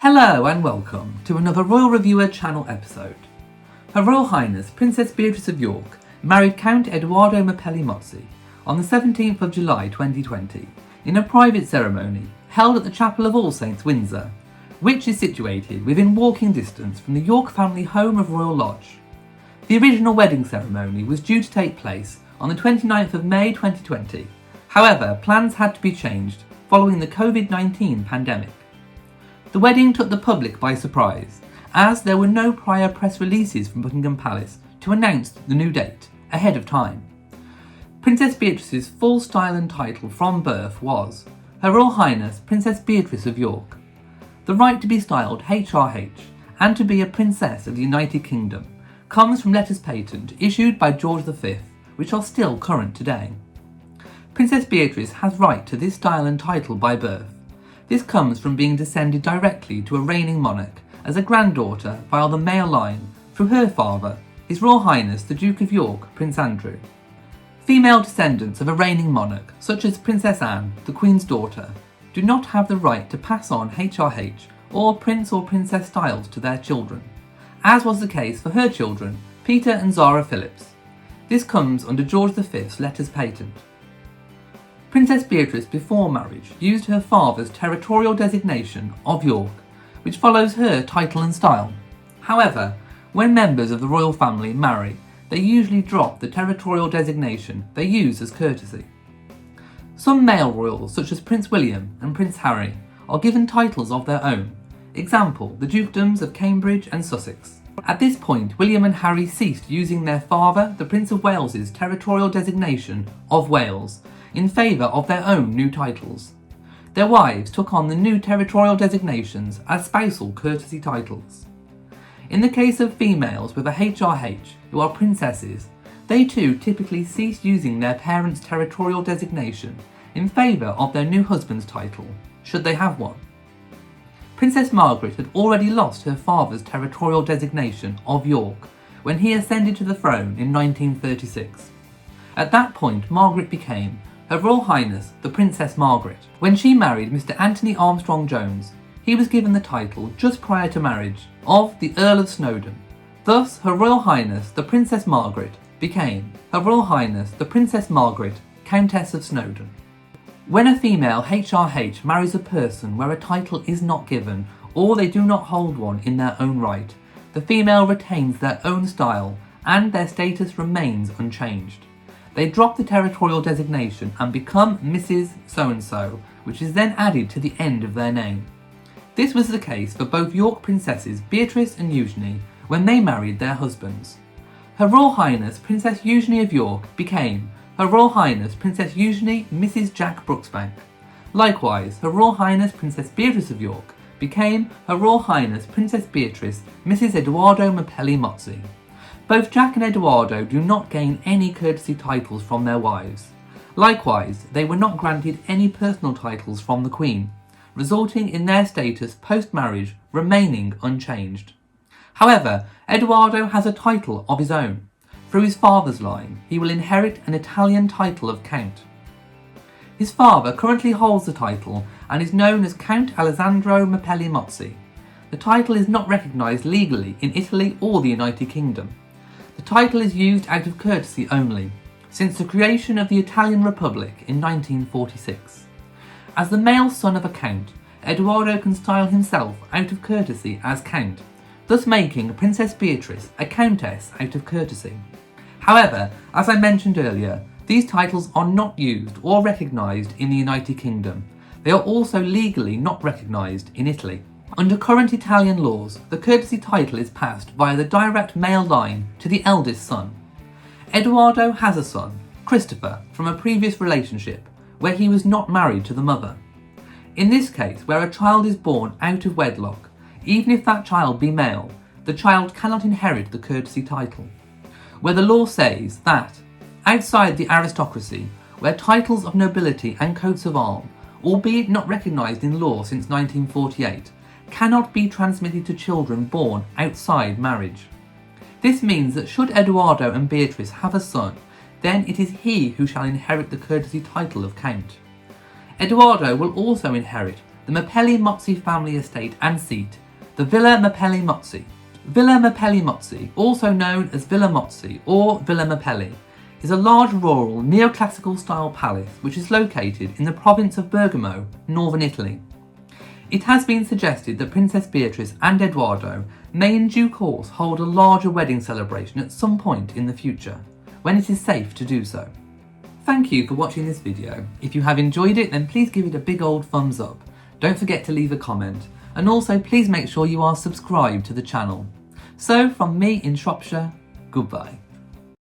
Hello and welcome to another Royal Reviewer channel episode. Her Royal Highness Princess Beatrice of York married Count Edoardo Mapelli Mozzi on the 17th of July 2020 in a private ceremony held at the Chapel of All Saints, Windsor, which is situated within walking distance from the York family home of Royal Lodge. The original wedding ceremony was due to take place on the 29th of May 2020. However, plans had to be changed following the COVID-19 pandemic. The wedding took the public by surprise, as there were no prior press releases from Buckingham Palace to announce the new date ahead of time. Princess Beatrice's full style and title from birth was Her Royal Highness Princess Beatrice of York. The right to be styled HRH and to be a princess of the United Kingdom comes from letters patent issued by George V, which are still current today. Princess Beatrice has right to this style and title by birth. This comes from being descended directly to a reigning monarch as a granddaughter via the male line through her father, His Royal Highness the Duke of York, Prince Andrew. Female descendants of a reigning monarch, such as Princess Anne, the Queen's daughter, do not have the right to pass on HRH or Prince or Princess styles to their children, as was the case for her children, Peter and Zara Phillips. This comes under George V's letters patent. Princess Beatrice before marriage used her father's territorial designation of York, which follows her title and style. However, when members of the royal family marry, they usually drop the territorial designation they use as courtesy. Some male royals, such as Prince William and Prince Harry, are given titles of their own. Example, the dukedoms of Cambridge and Sussex. At this point, William and Harry ceased using their father, the Prince of Wales's territorial designation of Wales, in favour of their own new titles. Their wives took on the new territorial designations as spousal courtesy titles. In the case of females with a HRH who are princesses, they too typically cease using their parents' territorial designation in favour of their new husband's title, should they have one. Princess Margaret had already lost her father's territorial designation of York when he ascended to the throne in 1936. At that point, Margaret became Her Royal Highness the Princess Margaret. When she married Mr. Anthony Armstrong Jones, he was given the title, just prior to marriage, of the Earl of Snowdon. Thus, Her Royal Highness the Princess Margaret became Her Royal Highness the Princess Margaret, Countess of Snowdon. When a female HRH marries a person where a title is not given or they do not hold one in their own right, the female retains their own style and their status remains unchanged. They drop the territorial designation and become Mrs. So-and-so, which is then added to the end of their name. This was the case for both York princesses Beatrice and Eugenie when they married their husbands. Her Royal Highness Princess Eugenie of York became Her Royal Highness Princess Eugenie Mrs. Jack Brooksbank. Likewise, Her Royal Highness Princess Beatrice of York became Her Royal Highness Princess Beatrice Mrs. Edoardo Mapelli Mozzi. Both Jack and Edoardo do not gain any courtesy titles from their wives. Likewise, they were not granted any personal titles from the Queen, resulting in their status post-marriage remaining unchanged. However, Edoardo has a title of his own. Through his father's line, he will inherit an Italian title of Count. His father currently holds the title and is known as Count Alessandro Mapelli Mozzi. The title is not recognised legally in Italy or the United Kingdom. The title is used out of courtesy only, since the creation of the Italian Republic in 1946. As the male son of a count, Edoardo can style himself out of courtesy as Count, thus making Princess Beatrice a Countess out of courtesy. However, as I mentioned earlier, these titles are not used or recognised in the United Kingdom. They are also legally not recognised in Italy. Under current Italian laws, the courtesy title is passed via the direct male line to the eldest son. Edoardo has a son, Christopher, from a previous relationship, where he was not married to the mother. In this case, where a child is born out of wedlock, even if that child be male, the child cannot inherit the courtesy title. Where the law says that, outside the aristocracy, where titles of nobility and coats of arms, albeit not recognised in law since 1948, cannot be transmitted to children born outside marriage. This means that should Edoardo and Beatrice have a son, then it is he who shall inherit the courtesy title of Count. Edoardo will also inherit the Mapelli Mozzi family estate and seat, the Villa Mapelli Mozzi. Villa Mapelli Mozzi, also known as Villa Mozzi or Villa Mapelli, is a large rural neoclassical style palace which is located in the province of Bergamo, northern Italy. It has been suggested that Princess Beatrice and Edoardo may in due course hold a larger wedding celebration at some point in the future, when it is safe to do so. Thank you for watching this video. If you have enjoyed it, then please give it a big old thumbs up. Don't forget to leave a comment, and also please make sure you are subscribed to the channel. So from me in Shropshire, goodbye.